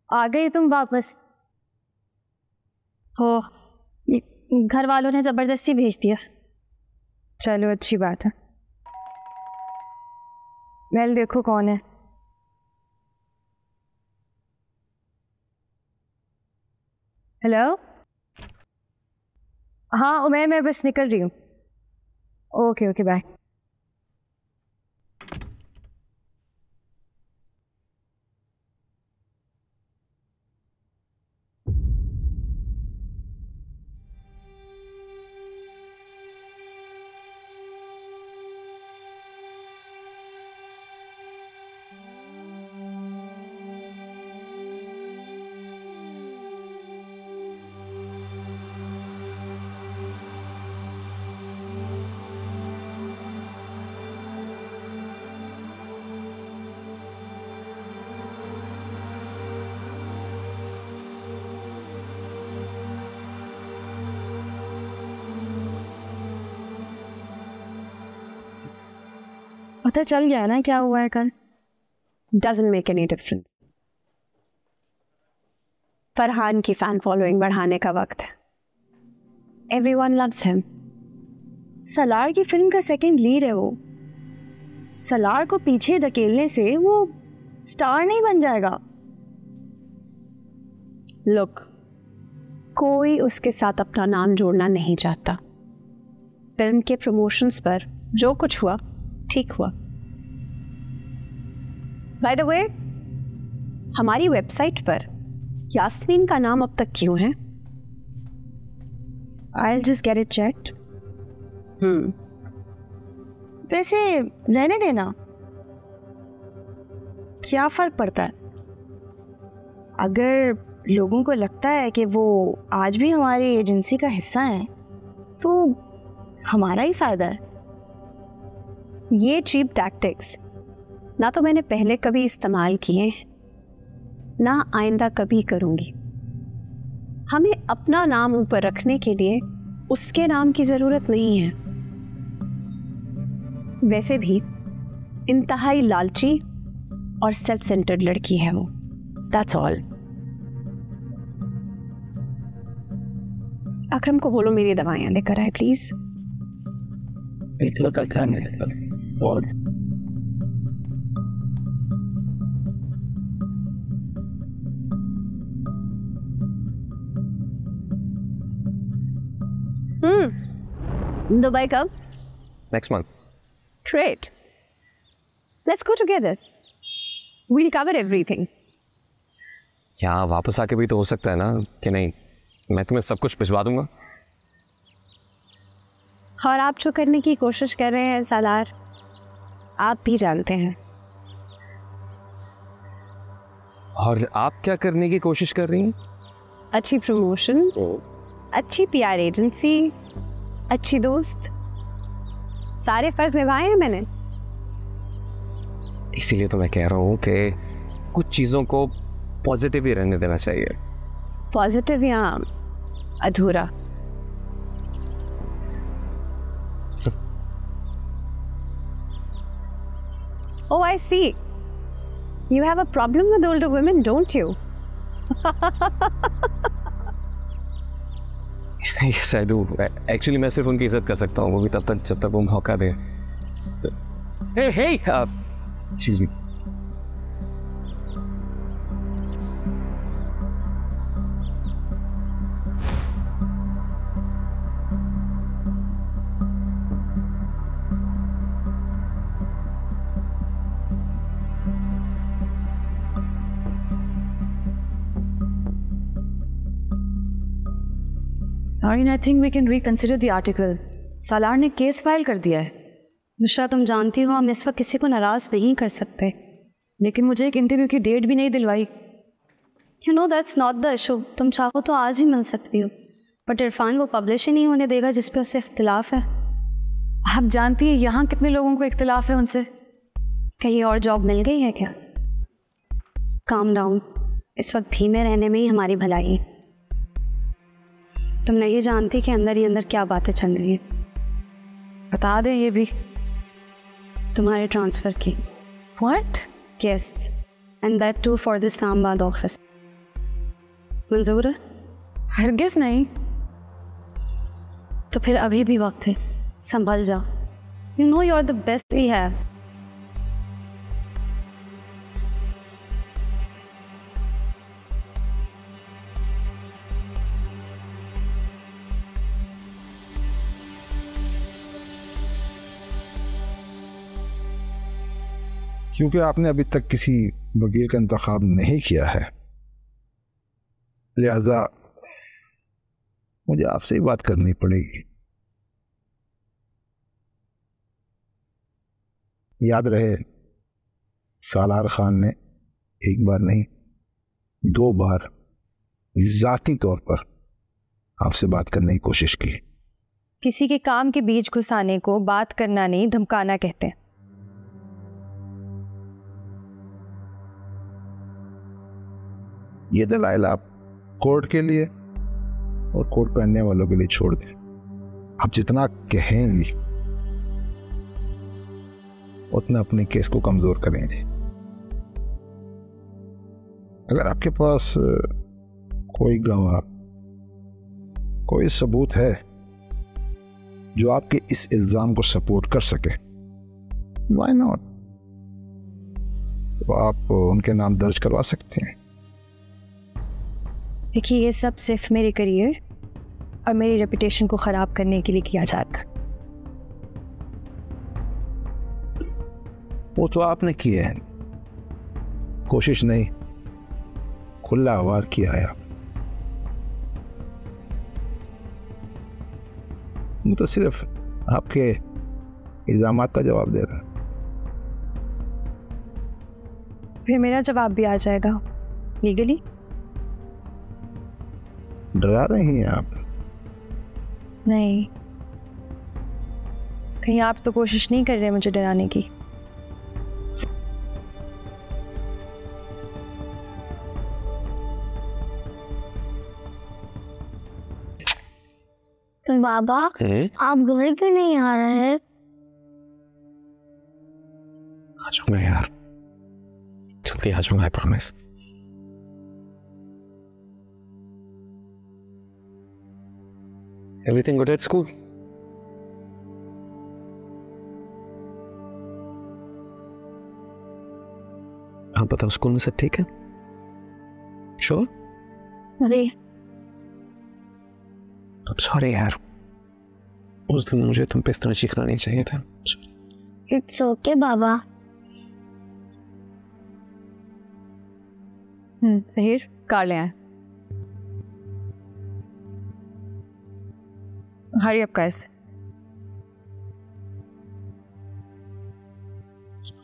आ गई तुम वापस? हो, घर वालों ने जबरदस्ती भेज दिया। चलो अच्छी बात है। वेल देखो कौन है। हेलो। हाँ उमैर, मैं बस निकल रही हूँ। Okay okay bye. पता चल गया ना क्या हुआ है कल? Doesn't make any difference. Farhan की फैन फॉलोइंग बढ़ाने का वक्त है। Everyone loves him. सलार की फिल्म का सेकंड लीड है वो। सलार को पीछे धकेलने से वो स्टार नहीं बन जाएगा। Look, कोई उसके साथ अपना नाम जोड़ना नहीं चाहता। फिल्म के प्रमोशंस पर जो कुछ हुआ ठीक हुआ। बाय द वे, हमारी वेबसाइट पर यास्मीन का नाम अब तक क्यों है? I'll just get it checked. वैसे रहने देना, क्या फर्क पड़ता है? अगर लोगों को लगता है कि वो आज भी हमारी एजेंसी का हिस्सा हैं, तो हमारा ही फायदा है। ये चीप टैक्टिक्स ना तो मैंने पहले कभी इस्तेमाल किए, ना आइंदा कभी करूंगी। हमें अपना नाम ऊपर रखने के लिए उसके नाम की जरूरत नहीं है। वैसे भी इंतहाई लालची और सेल्फ सेंटर्ड लड़की है वो। That's all. अकरम को बोलो मेरी दवाइयां लेकर आए प्लीज। दुबई कब? Next month. Great. Let's go together. We'll cover everything. क्या वापस आके भी तो हो सकता है ना कि नहीं? मैं तुम्हें सब कुछ भिजवा दूंगा। और आप जो करने की कोशिश कर रहे हैं सालार, आप भी जानते हैं। और आप क्या करने की कोशिश कर रही हैं? अच्छी प्रमोशन, अच्छी पीआर एजेंसी, अच्छी दोस्त, सारे फर्ज निभाए हैं मैंने। इसीलिए तो मैं कह रहा हूँ कि कुछ चीज़ों को पॉजिटिव ही रहने देना चाहिए। पॉजिटिव या अधूरा? Oh, I see. You have a problem with older women, don't you? Yes, I do. Actually, मैं सिर्फ उनकी इज्जत कर सकता हूँ, वो भी तब तक जब तक वो मौका दे। Hey, excuse me. I think we can reconsider the article. सालार ने केस फाइल कर दिया है। मिश्रा, तुम जानती हो हम इस वक्त किसी को नाराज नहीं कर सकते। लेकिन मुझे एक इंटरव्यू की डेट भी नहीं दिलवाई। You know that's not the issue. तुम चाहो तो आज ही मिल सकती हो, बट इरफान वो पब्लिश ही नहीं होने देगा जिस पे उससे इख्तिलाफ है। आप जानती हैं यहाँ कितने लोगों को इख्तिलाफ है उनसे। कहीं और जॉब मिल गई है क्या? काम डाउन, इस वक्त धीमे रहने में ही हमारी भलाई है। तुम नहीं जानती कि अंदर ही अंदर क्या बातें चल रही हैं। बता दें ये भी, तुम्हारे ट्रांसफ़र की। What? Yes, and that too for the Islamabad office. मंजूर है? हरगिज नहीं। तो फिर अभी भी वक्त है, संभल जाओ। You know you are the best we have. क्योंकि आपने अभी तक किसी वकील का इंतखाब नहीं किया है, लिहाजा मुझे आपसे ही बात करनी पड़ेगी। याद रहे, सालार खान ने एक बार नहीं 2 बार जाती तौर पर आपसे बात करने की कोशिश की। किसी के काम के बीच घुसाने को बात करना नहीं, धमकाना कहते हैं। ये दलाइल आप कोर्ट के लिए और कोर्ट पहनने वालों के लिए छोड़ दें। आप जितना कहेंगी उतना अपने केस को कमजोर करेंगे। अगर आपके पास कोई गवाह, कोई सबूत है जो आपके इस इल्जाम को सपोर्ट कर सके, व्हाई नॉट, तो आप उनके नाम दर्ज करवा सकते हैं। देखिए, ये सब सिर्फ मेरे करियर और मेरी रेपुटेशन को खराब करने के लिए किया जा रहा। वो तो आपने किया है, कोशिश नहीं, खुला वार किया है। मैं तो सिर्फ आपके इल्जामात का जवाब दे रहा। फिर मेरा जवाब भी आ जाएगा लीगली। डरा रही हैं आप? नहीं, कहीं आप तो कोशिश नहीं कर रहे मुझे डराने की। तो बाबा, आप घर क्यों नहीं आ रहे हैं? आ जाऊंगा यार, जल्दी आ जाऊंगा, I promise. Everything good at school? आप बताओ, स्कूल में सब ठीक है? Sure? अरे I'm sorry यार, उस दिन मुझे तुम पे इस तरह चीखना नहीं चाहिए था। It's okay Baba. Zaheer, car ले आए। Hurry up guys.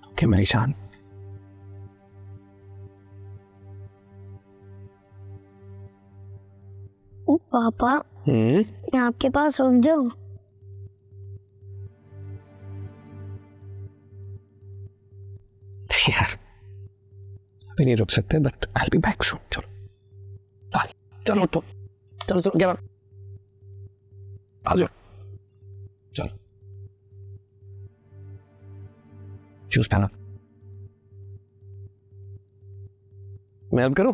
ओके मेरी जान। ओ पापा, मैं आपके पास रुक जाऊं? यार अभी नहीं रुक सकते, but I will be back soon. चलो चलो तो चलो चलो, क्या आ जाओ, चलो शूज पहना। मैं हेल्प करूं?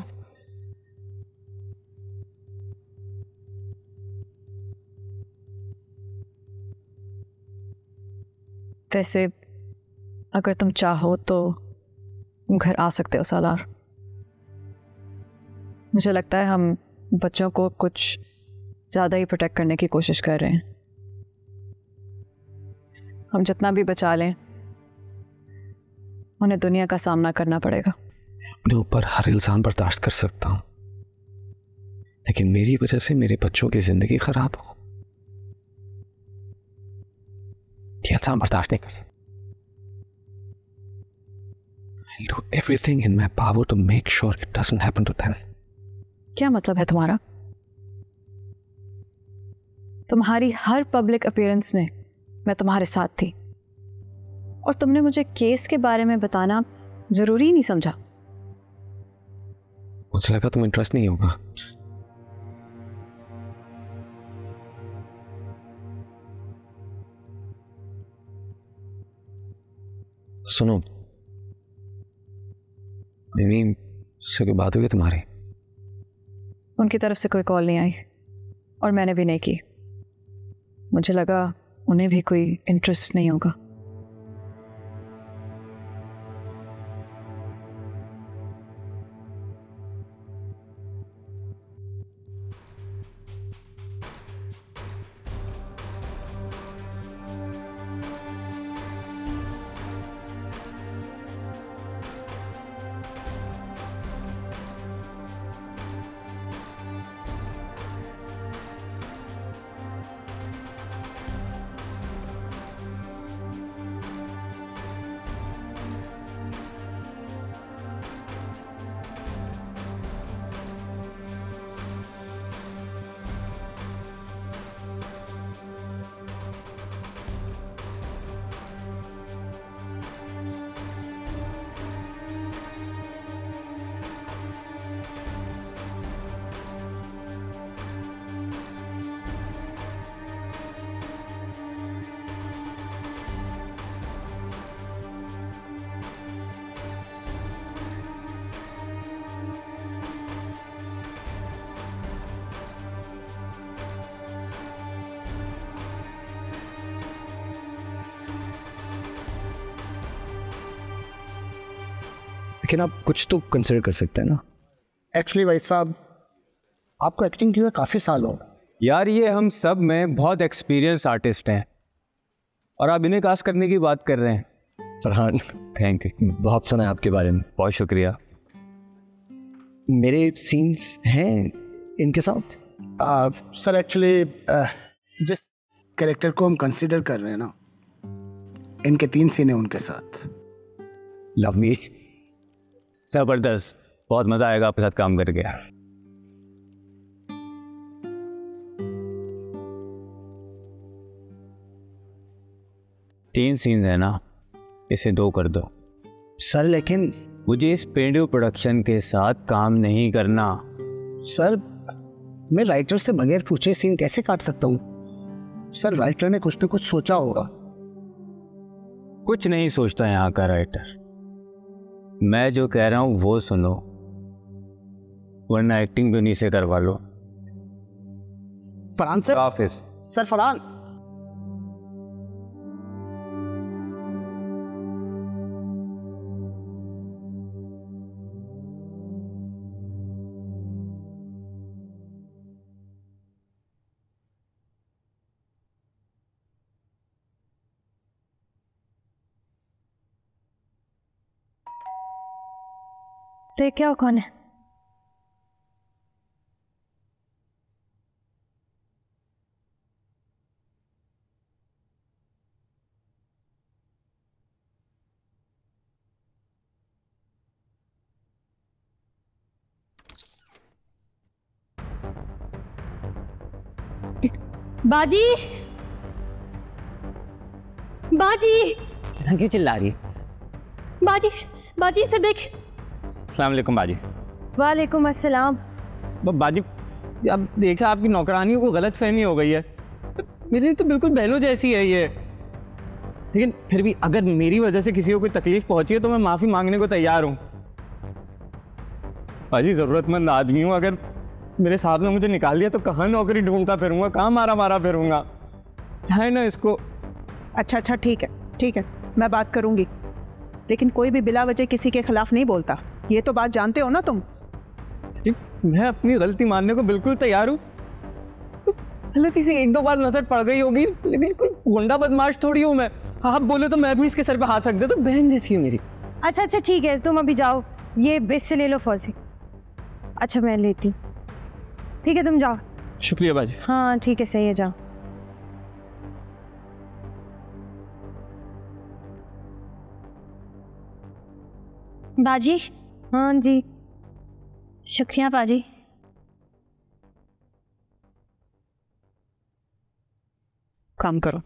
वैसे अगर तुम चाहो तो घर आ सकते हो सालार। मुझे लगता है हम बच्चों को कुछ ज़्यादा ही प्रोटेक्ट करने की कोशिश कर रहे हैं। हम जितना भी बचा लें, उन्हें दुनिया का सामना करना पड़ेगा। अपने ऊपर हर इल्ज़ाम बर्दाश्त कर सकता हूँ, लेकिन मेरी वजह से मेरे बच्चों की ज़िंदगी खराब हो, ये इल्ज़ाम बर्दाश्त नहीं कर सकता। I'll do everything in my power to make sure it doesn't happen to them. क्या मतलब है तुम्हारा? तुम्हारी हर पब्लिक अपीयरेंस में मैं तुम्हारे साथ थी, और तुमने मुझे केस के बारे में बताना जरूरी नहीं समझा। मुझे लगा तुम इंटरेस्ट नहीं होगा। सुनो, नहीं से कोई बात हुई तुम्हारी? उनकी तरफ से कोई कॉल नहीं आई और मैंने भी नहीं की। मुझे लगा उन्हें भी कोई इंटरेस्ट नहीं होगा। लेकिन आप कुछ तो कंसिडर कर सकते हैं ना। एक्चुअली भाई साहब, आपको एक्टिंग किए हुए काफ़ी साल हो गए। यार ये हम सब में बहुत एक्सपीरियंस आर्टिस्ट हैं और आप इन्हें कास्ट करने की बात कर रहे हैं। फरहान, थैंक यू, बहुत सुना है आपके बारे में। बहुत शुक्रिया। मेरे सीन्स हैं इनके साथ। सर एक्चुअली जिस कैरेक्टर को हम कंसीडर कर रहे हैं ना, इनके 3 सीन हैं उनके साथ। लवली, जबरदस्त, बहुत मजा आएगा आपके साथ काम करके। तीन सीन्स है ना, इसे 2 कर दो। सर लेकिन मुझे इस पेंडू प्रोडक्शन के साथ काम नहीं करना। सर मैं राइटर से बगैर पूछे सीन कैसे काट सकता हूँ? सर राइटर ने कुछ न कुछ सोचा होगा। कुछ नहीं सोचता यहाँ का राइटर। मैं जो कह रहा हूँ वो सुनो, वरना एक्टिंग भी उन्हीं से करवा लो। Farhan sir. Office. Sir Farhan. देख क्या कौन है? बाजी, बाजी, क्यों चिल्ला रही है? बाजी, बाजी से देख। अस्सलाम वालेकुम बाजी। वालेकुम अस्सलाम। बाजी, अब देखा आपकी नौकरानियों को गलत फहमी हो गई है। मेरी तो बिल्कुल बहनों जैसी है ये। लेकिन फिर भी अगर मेरी वजह से किसी को कोई तकलीफ पहुंची है तो मैं माफ़ी मांगने को तैयार हूँ। बाजी, ज़रूरतमंद आदमी हूँ। अगर मेरे साहब ने मुझे निकाल दिया तो कहाँ नौकरी ढूंढता फिरूंगा, कहाँ मारा मारा फिरूंगा। है ना इसको। अच्छा ठीक है, मैं बात करूंगी, लेकिन कोई भी बिला वजह किसी के खिलाफ नहीं बोलता। ये तो बात जानते हो ना तुम। जी, मैं अपनी गलती मानने को बिल्कुल तैयार हूँ। गलती से 1-2 बार नजर पड़ गई होगी, लेकिन कोई गुंडा बदमाश थोड़ी हूँ मैं। आप बोले तो मैं भी इसके सर पे हाथ रख दे, तो बहन जैसी है मेरी। अच्छा ठीक है, तुम अभी जाओ, ये बेस से ले लो फौजी। अच्छा मैं लेती। ठीक है तुम जाओ। शुक्रिया बाजी। हाँ ठीक है, सही है, जाओ। बाजी। हाँ जी। शुक्रिया बाजी। काम करो।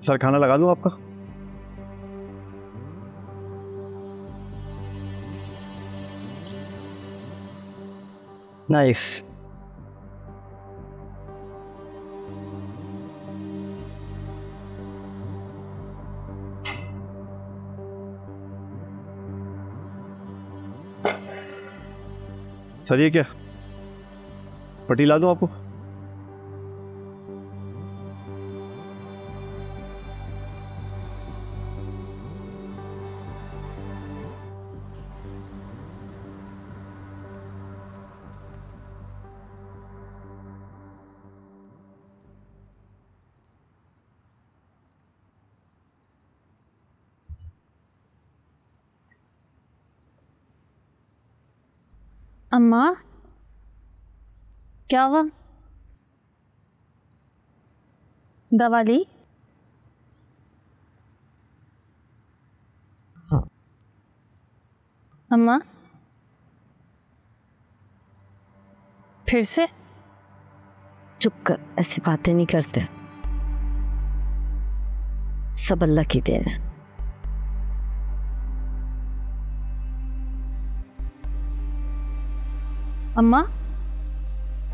सर खाना लगा दूं आपका? नाइस। सर ये क्या, पट्टी ला दूं आपको? अम्मा क्या हुआ? दवा ली? हाँ। अम्मा फिर से? चुप कर, ऐसी बातें नहीं करते, सब अल्लाह की देन है। अम्मा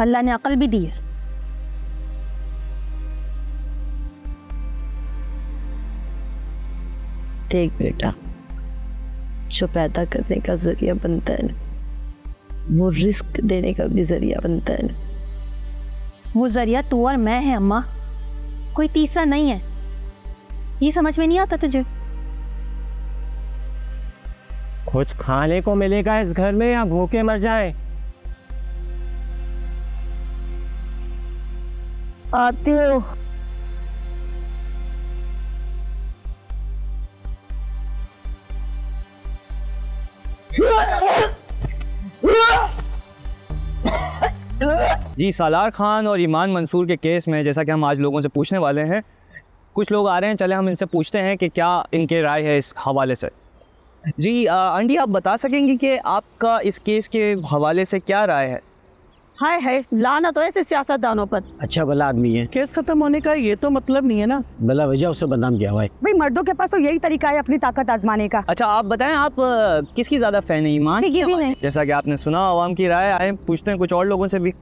अल्लाह ने अकल भी दी है। देख बेटा, जो पैदा करने का जरिया बनता है ना, वो रिस्क देने का भी जरिया बनता है ना। वो जरिया तू और मैं है अम्मा, कोई तीसरा नहीं है। ये समझ में नहीं आता तुझे? कुछ खाने को मिलेगा इस घर में या भूखे मर जाए? आते हो? जी, सालार खान और ईमान मंसूर के केस में जैसा कि हम आज लोगों से पूछने वाले हैं, कुछ लोग आ रहे हैं, चले हम इनसे पूछते हैं कि क्या इनके राय है इस हवाले से। जी आंटी, आप बता सकेंगी कि आपका इस केस के हवाले से क्या राय है? हाय हाय, लाना तो ऐसे सियासतदानों पर। अच्छा भला आदमी है, केस खत्म होने का ये तो मतलब नहीं है ना, भला वजह उसे बदनाम किया हुआ है। भाई मर्दों के पास तो यही तरीका है अपनी ताकत आजमाने का। अच्छा आप बताएं, आप किसकी ज्यादा फैन है, ईमान की? नहीं। जैसा कि आपने सुना, आवाम की राय, आए पूछते हैं कुछ और लोगों से भी।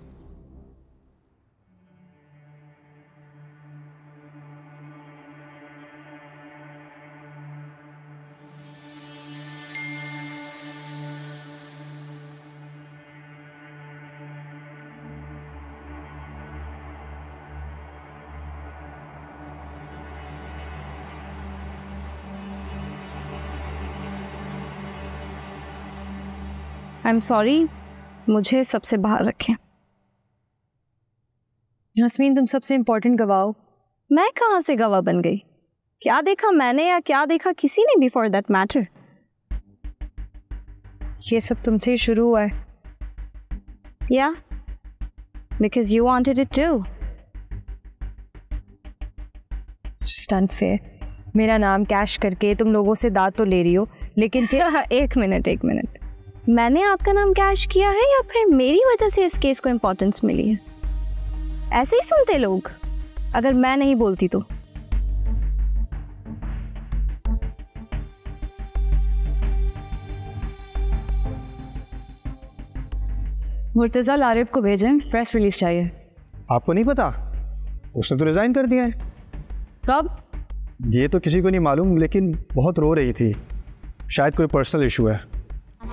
आई एम सॉरी, मुझे सबसे बाहर रखें। यास्मीन, तुम सबसे इम्पोर्टेंट गवाह हो। मैं कहाँ से गवाह बन गई? क्या देखा मैंने या क्या देखा किसी ने भी फॉर दैट मैटर? ये सब तुमसे ही शुरू हुआ है। या because you wanted it to. Just unfair. मेरा नाम कैश करके तुम लोगों से दाद तो ले रही हो, लेकिन एक मिनट, मैंने आपका नाम कैश किया है या फिर मेरी वजह से इस केस को इम्पोर्टेंस मिली है? ऐसे ही सुनते लोग अगर मैं नहीं बोलती तो। मुर्तज़ा लारिब को भेजें, प्रेस रिलीज चाहिए। आपको नहीं पता? उसने तो रिजाइन कर दिया है। कब? ये तो किसी को नहीं मालूम, लेकिन बहुत रो रही थी, शायद कोई पर्सनल इशू है।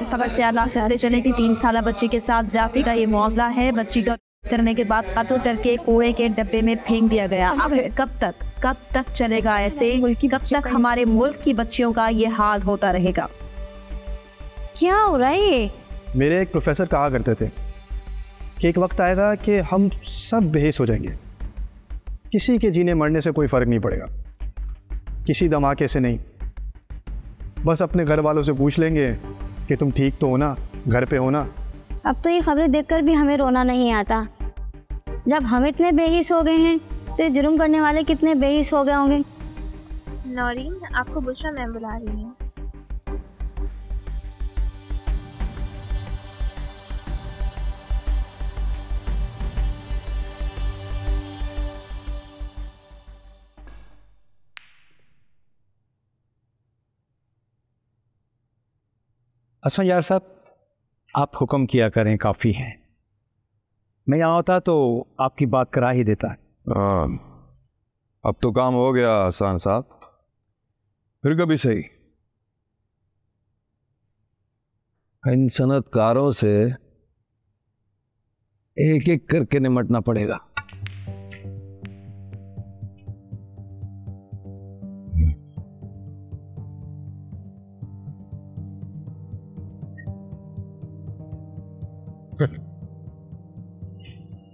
खबर से आला से आते चले कि 3 साल बच्ची के साथ ज्यादती का ये मौजला है। बच्ची का करने के बाद कत्ल करके कूड़े के डब्बे में फेंक दिया गया। अब कब तक चलेगा ऐसे? कब तक हमारे मुल्क की बच्चियों का ये हाल होता रहेगा? क्या हो रहा है ये? मेरे एक प्रोफेसर कहा करते थे कि एक वक्त आएगा कि हम सब बेहिस हो जाएंगे, किसी के जीने मरने से कोई फ़र्क नहीं पड़ेगा, किसी धमाके से नहीं। बस अपने घर वालों से पूछ लेंगे कि तुम ठीक तो हो ना, घर पे हो ना। अब तो ये खबरें देखकर भी हमें रोना नहीं आता। जब हम इतने बेहिस हो गए हैं तो जुर्म करने वाले कितने बेहिस हो गए होंगे। नौरीन, आपको बुशरा मैम बुला रही हैं। असफर यार साहब, आप हुक्म किया करें, काफ़ी है। मैं यहाँ होता तो आपकी बात करा ही देता। अब तो काम हो गया हसन साहब, फिर कभी सही। इन सनतकारों से एक एक करके निमटना पड़ेगा।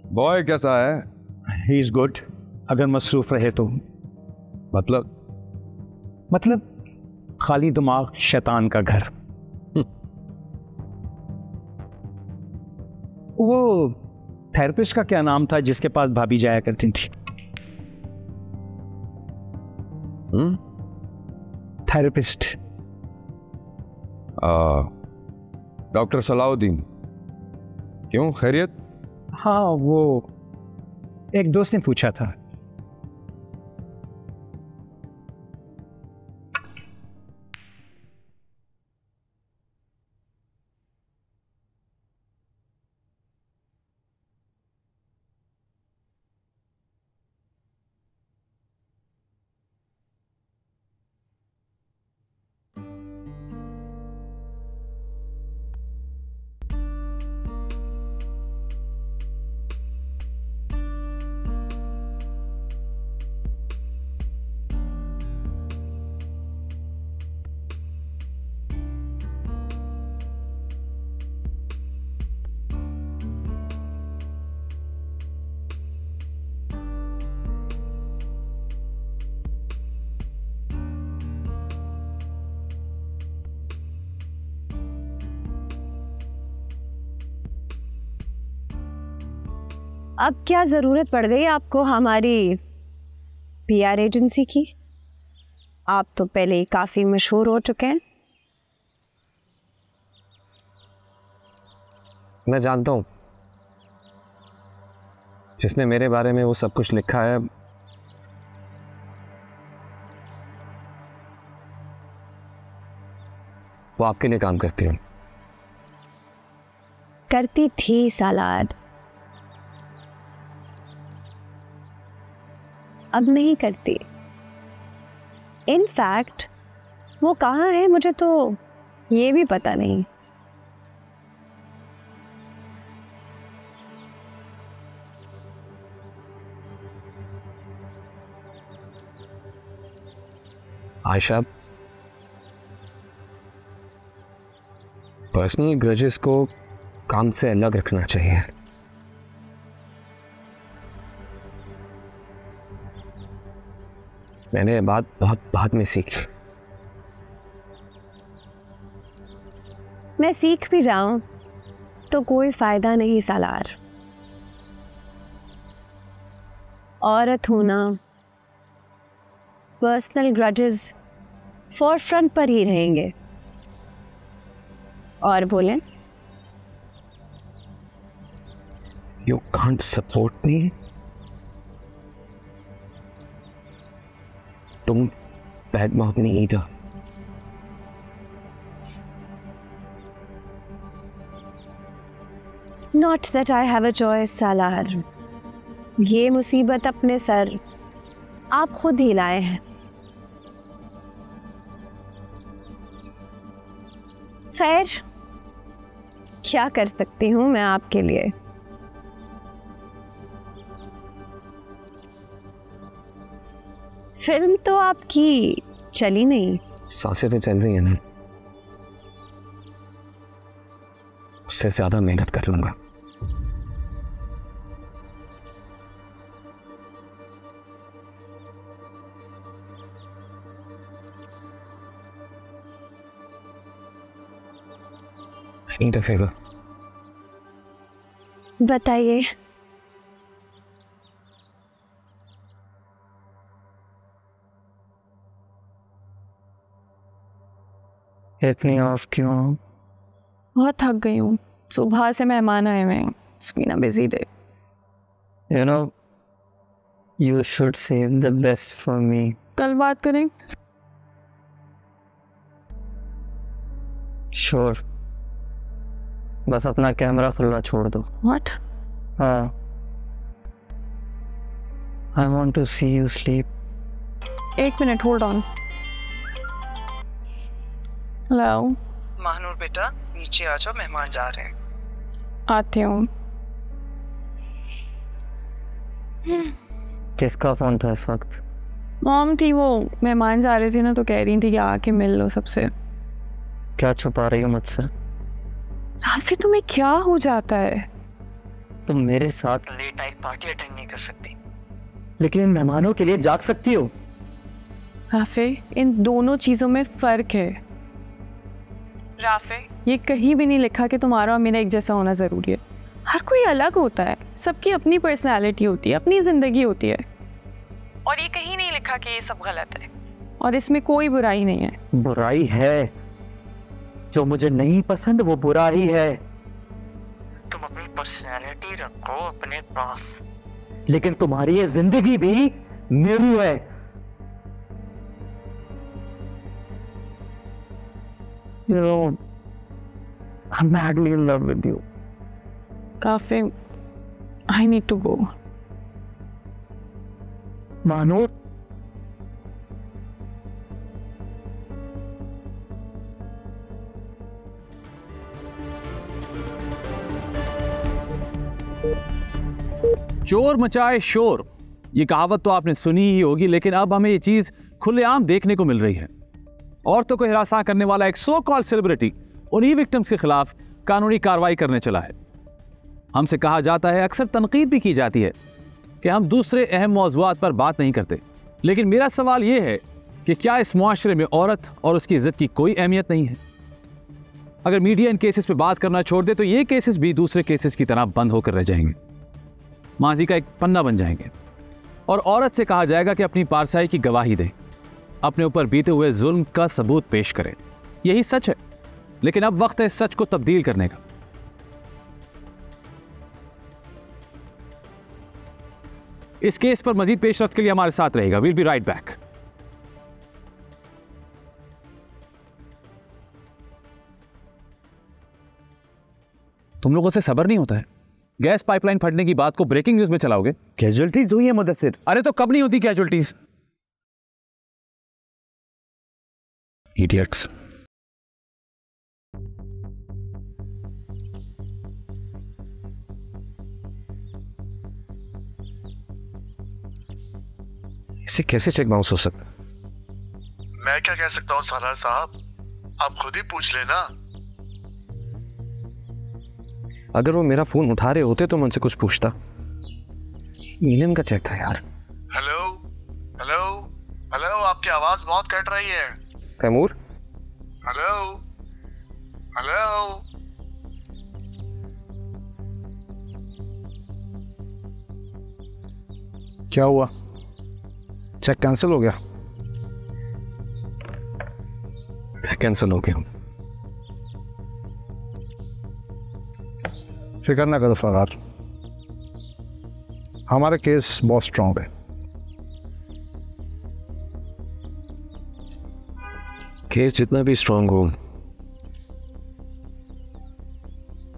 बॉय कैसा है? ही इज गुड, अगर मसरूफ रहे तो। मतलब खाली दिमाग शैतान का घर। वो थेरेपिस्ट का क्या नाम था जिसके पास भाभी जाया करती थी? थेरेपिस्ट। डॉक्टर सलाउद्दीन। क्यों, खैरियत? हाँ, वो एक दोस्त ने पूछा था। अब क्या ज़रूरत पड़ गई आपको हमारी पीआर एजेंसी की? आप तो पहले ही काफ़ी मशहूर हो चुके हैं। मैं जानता हूँ जिसने मेरे बारे में वो सब कुछ लिखा है, वो आपके लिए काम करती है। करती थी सालार, अब नहीं करती। इनफैक्ट वो कहाँ है मुझे तो ये भी पता नहीं। आयशा, पर्सनल ग्रजेस को काम से अलग रखना चाहिए। मैंने ये बात बहुत बाद में सीखी। मैं सीख भी जाऊं तो कोई फायदा नहीं सालार। औरत होना, पर्सनल ग्रजेस फोरफ्रंट पर ही रहेंगे। और बोलें, You can't support me? तुम बैड माउथ नहीं either. Not that I have a choice, सालार। ये मुसीबत अपने सर आप खुद ही लाए हैं। खैर, क्या कर सकती हूँ मैं आपके लिए? फिल्म तो आपकी चली नहीं। सांसें तो चल रही है ना, उससे ज्यादा मेहनत कर लूंगा। I need a favor. बताइए। इतनी ऑफ क्यों? बहुत थक गई हूँ, सुबह से मेहमान आए हुए हैं। It's been a busy day. You know, you should save the best for me. कल बात करें। Sure. बस अपना कैमरा खुला छोड़ दो। व्हाट? हाँ, I want to see you sleep. एक minute, hold on. Hello Mahnoor बेटा, नीचे आ जाओ, मेहमान जा रहे हैं। आती हूँ। किसका फोन था इस वक्त? मॉम थी, वो मेहमान जा रहे थे ना, तो कह रही थी कि आके मिल लो सबसे। क्या छुपा रही हो मुझसे? राफी तुम्हें क्या हो जाता है? तुम मेरे साथ लेट नाइट पार्टी अटेंड नहीं कर सकती, लेकिन इन मेहमानों के लिए जाग सकती हो। राफे, इन दोनों चीजों में फर्क है। राफे, ये कहीं भी नहीं लिखा कि तुम्हारा और मेरा एक जैसा होना जरूरी है। हर कोई अलग होता है, सबकी अपनी पर्सनैलिटी होती है, अपनी जिंदगी होती है, और ये कहीं नहीं लिखा कि ये सब गलत है, और इसमें कोई बुराई नहीं है। बुराई है, जो मुझे नहीं पसंद वो बुरा ही है। तुम अपनी पर्सनैलिटी रखो अपने पास, लेकिन तुम्हारी ये जिंदगी भी मेरी है। You know, I'm madly in love with you. काफी, I need to go. मानो, चोर मचाए शोर, ये कहावत तो आपने सुनी ही होगी, लेकिन अब हमें ये चीज खुलेआम देखने को मिल रही है। औरतों को हिरासा करने वाला एक सो कॉल्ड सेलिब्रिटी उन्हीं विक्टिम्स के खिलाफ कानूनी कार्रवाई करने चला है। हमसे कहा जाता है, अक्सर तनकीद भी की जाती है कि हम दूसरे अहम मौज़ूआत पर बात नहीं करते, लेकिन मेरा सवाल यह है कि क्या इस मुआशरे में औरत और उसकी इज्जत की कोई अहमियत नहीं है? अगर मीडिया इन केसेस पे बात करना छोड़ दे तो ये केसेस भी दूसरे केसेस की तरह बंद होकर रह जाएंगे, माजी का एक पन्ना बन जाएंगे, और औरत से कहा जाएगा कि अपनी पारसाई की गवाही दे, अपने ऊपर बीते हुए जुल्म का सबूत पेश करें। यही सच है, लेकिन अब वक्त है इस सच को तब्दील करने का। इस केस पर मजीद पेशरफ्त के लिए हमारे साथ रहेगा। We'll be right back. तुम लोगों से सब्र नहीं होता है? गैस पाइपलाइन फटने की बात को ब्रेकिंग न्यूज में चलाओगे। कैजुअलिटीज हुई है मुदस्सिर। अरे तो कब नहीं होती कैजुअलिटीज? इडियट्स। इसे कैसे चेक बाउंस हो सकता? मैं क्या कह सकता हूँ सालार साहब, आप खुद ही पूछ लेना। अगर वो मेरा फोन उठा रहे होते तो मैं उनसे कुछ पूछता। मिलियन का चेक था यार। हेलो हेलो हेलो, आपकी आवाज बहुत कट रही है। Taimur, hello hello. क्या हुआ? चेक कैंसिल हो गया? कैंसिल हो गया। फिक्र ना करो फरार, हमारा केस बहुत स्ट्रांग है। केस जितना भी स्ट्रांग हो,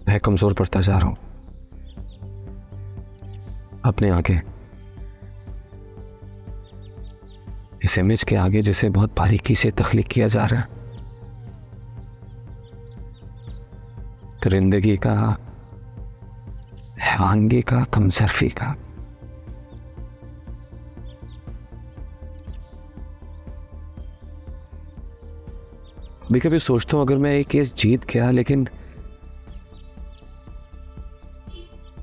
मैं कमजोर पड़ता जा रहा हूं। अपने आगे, इस इमेज के आगे जिसे बहुत बारीकी से तख्लीक किया जा रहा है, दरिंदगी का, हैवानगी का, कमजरफी का। कभी कभी सोचता हूं अगर मैं ये केस जीत गया लेकिन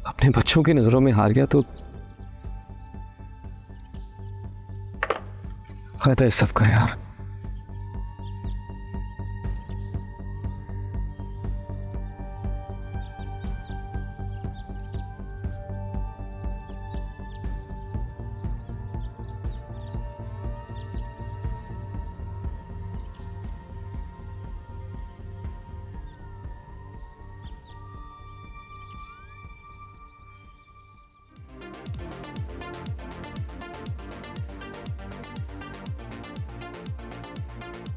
अपने बच्चों की नजरों में हार गया तो फायदा इस सब का यार।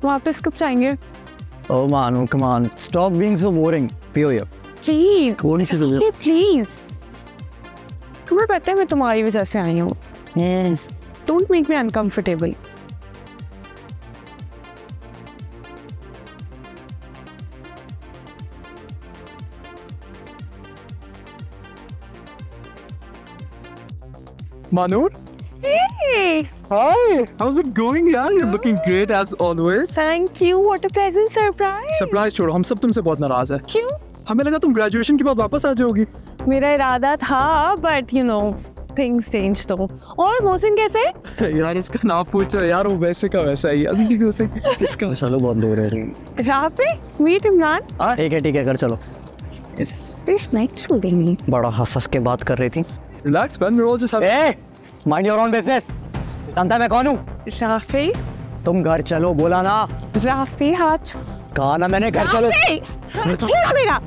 वापस कब जाएंगे? Oh Manu, come on, stop being so boring. POF. Please थोड़ी सी तो प्लीज, तुम्हें पता है मैं तुम्हारी वजह से आई हूँ। Don't make me uncomfortable. Manur? Hey! Hi! How's it going, yaar? You're looking great as always. Thank you. What a pleasant surprise. Surprise छोड़ो, हम सब तुमसे बहुत नाराज हैं। क्यों? हमें लगा तुम ग्रेजुएशन के बाद वापस आ जाओगी। मेरा इरादा था, but you know, things change तो। और मोहसिन कैसे? यार इसका नाम पूछो यार, वो वैसे का वैसा ही। अभी भी उसे इसका चलो बहुत दूर है। Rafe, meet Imran. ठीक है कर चलो। इस नाइट स्कूल देंगी। बड़ा हंस के बात कर रही थी। Relax man, we're all just having... Hey! Mind your own business. जानता मैं कौन हूँ? राफे। तुम घर चलो बोला ना। राफे हाथ। कहा ना मैंने घर चलो। छोड़ो मेरा।